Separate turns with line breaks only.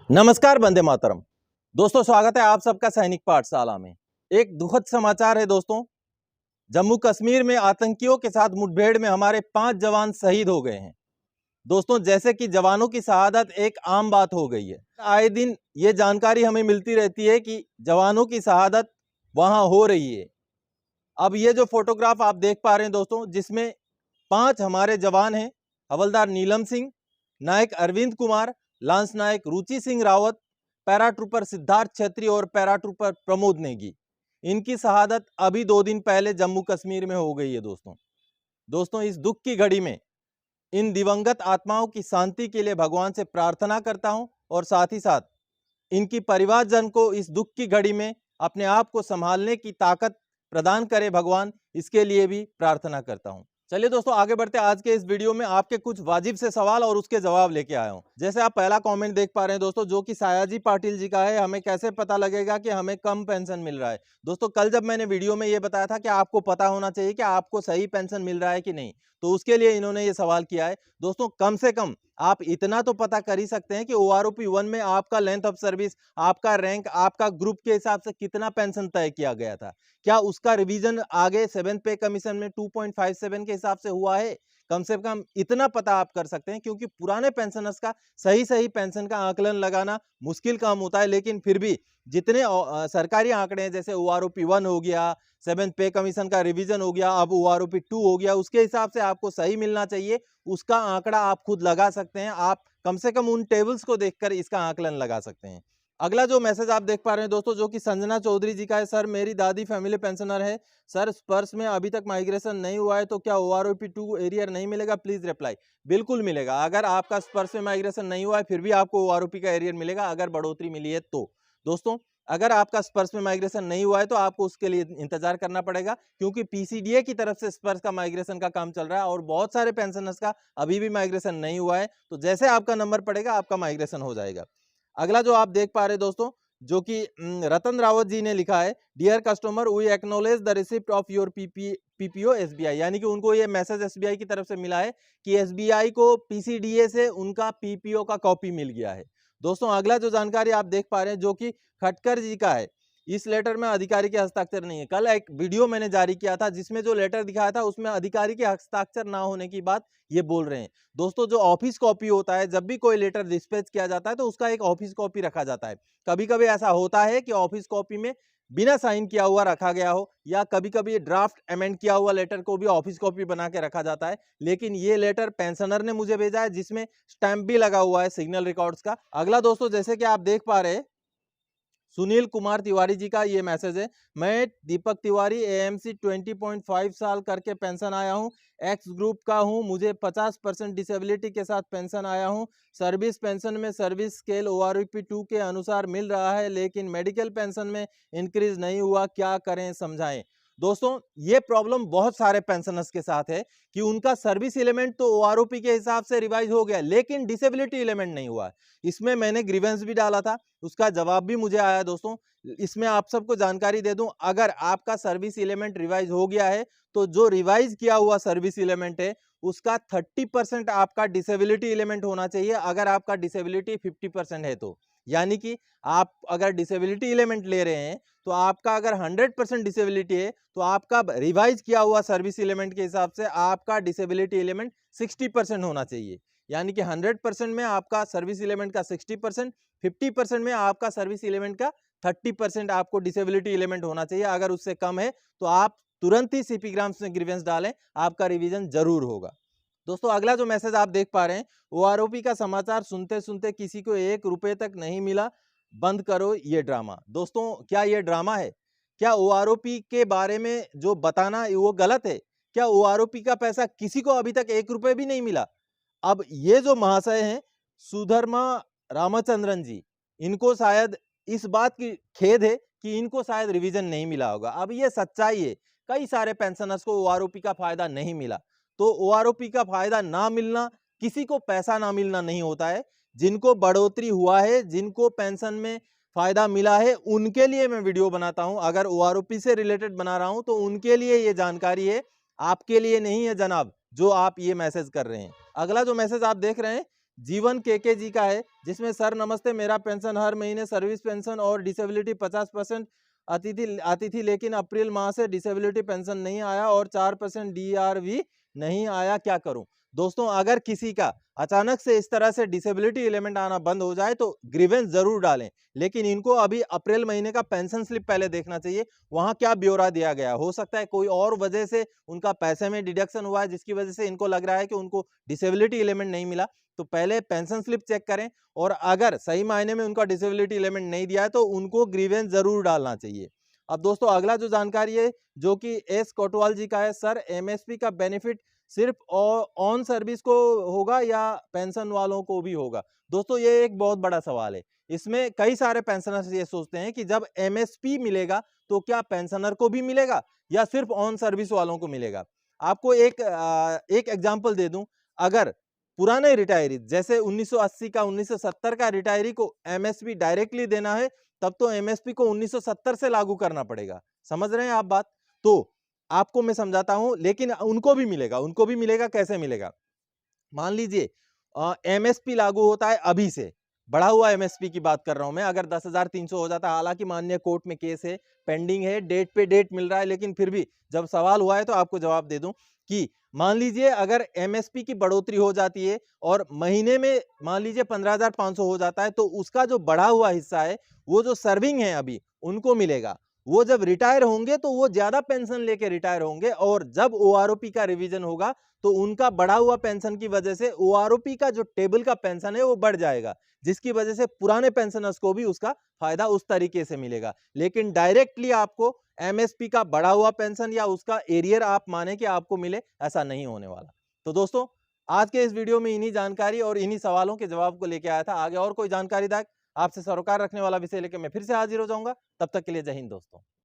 नमस्कार, वंदे मातरम। दोस्तों, स्वागत है आप सबका सैनिक पाठशाला में। एक दुखद समाचार है दोस्तों। जम्मू कश्मीर में आतंकियों के साथ मुठभेड़ में हमारे 5 जवान शहीद हो गए हैं। दोस्तों, जैसे कि जवानों की शहादत एक आम बात हो गई है। आए दिन ये जानकारी हमें मिलती रहती है कि जवानों की शहादत वहां हो रही है। अब ये जो फोटोग्राफ आप देख पा रहे हैं दोस्तों, जिसमें 5 हमारे जवान हैं। हवलदार नीलम सिंह, नायक अरविंद कुमार, लांस नायक रुचि सिंह रावत, पैराट्रूपर सिद्धार्थ छेत्री और पैराट्रूपर प्रमोद नेगी। इनकी शहादत अभी 2 दिन पहले जम्मू कश्मीर में हो गई है दोस्तों, इस दुख की घड़ी में इन दिवंगत आत्माओं की शांति के लिए भगवान से प्रार्थना करता हूं और साथ ही साथ इनकी परिवारजन को इस दुख की घड़ी में अपने आप को संभालने की ताकत प्रदान करे भगवान, इसके लिए भी प्रार्थना करता हूं। चलिए दोस्तों, आगे बढ़ते हैं। आज के इस वीडियो में आपके कुछ वाजिब से सवाल और उसके जवाब लेके आया हूं। जैसे आप पहला कमेंट देख पा रहे हैं दोस्तों, जो कि सायाजी पाटिल जी का है। हमें कैसे पता लगेगा कि हमें कम पेंशन मिल रहा है? दोस्तों, कल जब मैंने वीडियो में ये बताया था कि आपको पता होना चाहिए कि आपको सही पेंशन मिल रहा है कि नहीं, तो उसके लिए इन्होंने ये सवाल किया है। दोस्तों, कम से कम आप इतना तो पता कर ही सकते हैं कि OROP 1 में आपका लेंथ ऑफ सर्विस, आपका रैंक, आपका ग्रुप के हिसाब से कितना पेंशन तय किया गया था। क्या उसका रिवीजन आगे 7th पे कमीशन में 2.57 के हिसाब से हुआ है? कम से कम इतना पता आप कर सकते हैं, क्योंकि पुराने पेंशनर्स का सही पेंशन का आकलन लगाना मुश्किल काम होता है। लेकिन फिर भी जितने सरकारी आंकड़े हैं, जैसे OROP 1 हो गया, 7th पे कमीशन का रिवीजन हो गया, अब OROP 2 हो गया, उसके हिसाब से आपको सही मिलना चाहिए। उसका आंकड़ा आप खुद लगा सकते हैं। आप कम से कम उन टेबल्स को देखकर इसका आकलन लगा सकते हैं। अगला जो मैसेज आप देख पा रहे हैं दोस्तों, जो कि संजना चौधरी जी का है। सर, मेरी दादी फैमिली पेंशनर है। सर, स्पर्श में अभी तक माइग्रेशन नहीं हुआ है, तो क्या OROP 2 एरियर नहीं मिलेगा? Please reply. बिल्कुल मिलेगा। अगर आपका स्पर्श में माइग्रेशन नहीं हुआ है, फिर भी आपको OROP का एरियर मिलेगा, अगर बढ़ोतरी मिली है तो। दोस्तों, अगर आपका स्पर्श में माइग्रेशन नहीं हुआ है तो आपको उसके लिए इंतजार करना पड़ेगा, क्योंकि PCDA की तरफ से स्पर्श का माइग्रेशन का काम चल रहा है और बहुत सारे पेंशनर्स का अभी भी माइग्रेशन नहीं हुआ है। तो जैसे आपका नंबर पड़ेगा, आपका माइग्रेशन हो जाएगा। अगला जो आप देख पा रहे हैं दोस्तों, जो कि रतन रावत जी ने लिखा है, dear customer, we acknowledge the receipt of your PPO SBI। यानी कि उनको ये मैसेज SBI की तरफ से मिला है कि SBI को PCDA से उनका PPO का कॉपी मिल गया है। दोस्तों, अगला जो जानकारी आप देख पा रहे हैं, जो कि खटकर जी का है। इस लेटर में अधिकारी के हस्ताक्षर नहीं है। कल एक वीडियो मैंने जारी किया था, जिसमें जो लेटर दिखाया था उसमें अधिकारी के हस्ताक्षर ना होने की बात ये बोल रहे हैं। दोस्तों, जो ऑफिस कॉपी होता है, जब भी कोई लेटर डिस्पैच किया जाता है तो उसका एक ऑफिस कॉपी रखा जाता है। कभी कभी ऐसा होता है कि ऑफिस कॉपी में बिना साइन किया हुआ रखा गया हो, या कभी कभी ड्राफ्ट अमेंड किया हुआ लेटर को भी ऑफिस कॉपी बना के रखा जाता है। लेकिन ये लेटर पेंशनर ने मुझे भेजा है, जिसमें स्टैंप भी लगा हुआ है सिग्नल रिकॉर्ड्स का। अगला दोस्तों, जैसे कि आप देख पा रहे हैं, सुनील कुमार तिवारी जी का ये मैसेज है। मैं दीपक तिवारी AMC 20.5 साल करके पेंशन आया हूँ, एक्स ग्रुप का हूँ, मुझे 50% डिसेबिलिटी के साथ पेंशन आया हूँ। सर्विस पेंशन में सर्विस स्केल OROP 2 के अनुसार मिल रहा है, लेकिन मेडिकल पेंशन में इंक्रीज नहीं हुआ, क्या करें समझाएं। दोस्तों, ये प्रॉब्लम बहुत सारे पेंशनर्स के साथ है कि उनका सर्विस एलिमेंट तो OROP के हिसाब से रिवाइज हो गया, लेकिन डिसेबिलिटी एलिमेंट नहीं हुआ। इसमें मैंने ग्रीवेंस भी डाला था, उसका जवाब भी मुझे आया। दोस्तों, इसमें आप सबको जानकारी दे दूं, अगर आपका सर्विस एलिमेंट रिवाइज हो गया है तो जो रिवाइज किया हुआ सर्विस एलिमेंट है उसका 30% आपका डिसेबिलिटी एलिमेंट होना चाहिए, अगर आपका डिसेबिलिटी 50% है तो। यानी कि आप अगर डिसेबिलिटी एलिमेंट ले रहे हैं तो आपका अगर 100% डिसेबिलिटी है तो आपका रिवाइज किया हुआ सर्विस एलिमेंट के हिसाब से आपका डिसेबिलिटी एलिमेंट 60% होना चाहिए। यानी कि 100% में आपका सर्विस एलिमेंट का 60%, 50% में आपका सर्विस एलिमेंट का 30% आपको डिसेबिलिटी एलिमेंट होना चाहिए। अगर उससे कम है तो आप तुरंत ही CP ग्राम्स में ग्रीवेंस डालें, आपका रिवीजन जरूर होगा। दोस्तों, अगला जो मैसेज आप देख पा रहे हैं, OROP का समाचार सुनते सुनते किसी को 1 रुपए तक नहीं मिला, बंद करो ये ड्रामा। दोस्तों, क्या ये ड्रामा है? क्या OROP के बारे में जो बताना वो गलत है? क्या OROP का पैसा किसी को अभी तक 1 रुपए भी नहीं मिला? अब ये जो महाशय हैं, सुधर्मा रामचंद्रन जी, इनको शायद इस बात की खेद है कि इनको शायद रिवीजन नहीं मिला होगा। अब ये सच्चाई है, कई सारे पेंशनर्स को OROP का फायदा नहीं मिला। तो OROP का फायदा ना मिलना, किसी को पैसा ना मिलना नहीं होता है। जिनको बढ़ोतरी हुआ है, जिनको पेंशन में फायदा मिला है, उनके लिए मैं वीडियो बनाता हूं। अगर OROP से रिलेटेड बना रहा हूं तो उनके लिए ये जानकारी है, आपके लिए नहीं है जनाब, जो आप ये मैसेज कर रहे हैं। अगला जो मैसेज आप देख रहे हैं, जीवन केके जी का है, जिसमें सर नमस्ते, मेरा पेंशन हर महीने सर्विस पेंशन और डिसेबिलिटी 50% आती थी, लेकिन अप्रैल माह से डिसेबिलिटी पेंशन नहीं आया और 4% डीआर भी नहीं आया, क्या करूं? दोस्तों, अगर किसी का अचानक से इस तरह से डिसेबिलिटी एलिमेंट आना बंद हो जाए तो ग्रीवेंस जरूर डालें, लेकिन इनको अभी अप्रैल महीने का पेंशन स्लिप पहले देखना चाहिए, वहां क्या ब्यौरा दिया गया। हो सकता है कोई और वजह से उनका पैसे में डिडक्शन हुआ है, जिसकी वजह से इनको लग रहा है कि उनको डिसेबिलिटी एलिमेंट नहीं मिला। तो पहले पेंशन स्लिप चेक करें, और अगर सही मायने में उनका डिसेबिलिटी एलिमेंट नहीं दिया है तो उनको ग्रीवेंस जरूर डालना चाहिए। अब दोस्तों, अगला जो जानकारी है जो कि एस कोटवाल जी का है, सर एमएसपी का बेनिफिट सिर्फ ऑन सर्विस को होगा या पेंशन वालों को भी होगा? दोस्तों, ये एक बहुत बड़ा सवाल है। इसमें कई सारे पेंशनर्स ये सोचते हैं कि जब एमएसपी मिलेगा तो क्या पेंशनर को भी मिलेगा या सिर्फ ऑन सर्विस वालों को मिलेगा? आपको एक एग्जांपल दे दूं, अगर पुराने रिटायरी जैसे 1980 का 1970 का रिटायरी को एमएसपी डायरेक्टली देना है, तब तो एमएसपी को 1970 से लागू करना पड़ेगा। समझ रहे हैं आप बात? तो आपको मैं समझाता हूं, लेकिन उनको भी मिलेगा, कैसे मिलेगा? मान लीजिए एमएसपी लागू होता है अभी से, बढ़ा हुआ एमएसपी की बात कर रहा हूं मैं, अगर 10,300 हो जाता है, हालांकि माननीय कोर्ट में केस है, पेंडिंग है, डेट पे डेट मिल रहा है, लेकिन फिर भी जब सवाल हुआ है तो आपको जवाब दे दूं कि मान लीजिए अगर एमएसपी की बढ़ोतरी हो जाती है और महीने में मान लीजिए 15,500 हो जाता है, तो उसका जो बढ़ा हुआ हिस्सा है, वो जो सर्विंग है अभी, उनको मिलेगा। वो जब रिटायर होंगे तो वो ज्यादा पेंशन लेके रिटायर होंगे, और जब ओआरओपी का रिवीजन होगा तो उनका बढ़ा हुआ पेंशन की वजह से ओआरओपी का जो टेबल का पेंशन है वो बढ़ जाएगा, जिसकी वजह से पुराने पेंशनर्स को भी उसका फायदा उस तरीके से मिलेगा। लेकिन डायरेक्टली आपको एमएसपी का बढ़ा हुआ पेंशन या उसका एरियर आप माने कि आपको मिले, ऐसा नहीं होने वाला। तो दोस्तों, आज के इस वीडियो में इन्हीं जानकारी और इन्हीं सवालों के जवाब को लेके आया था। आगे और कोई जानकारीदायक आपसे सरोकार रखने वाला विषय लेकर मैं फिर से हाजिर हो जाऊंगा। तब तक के लिए जय हिंद दोस्तों।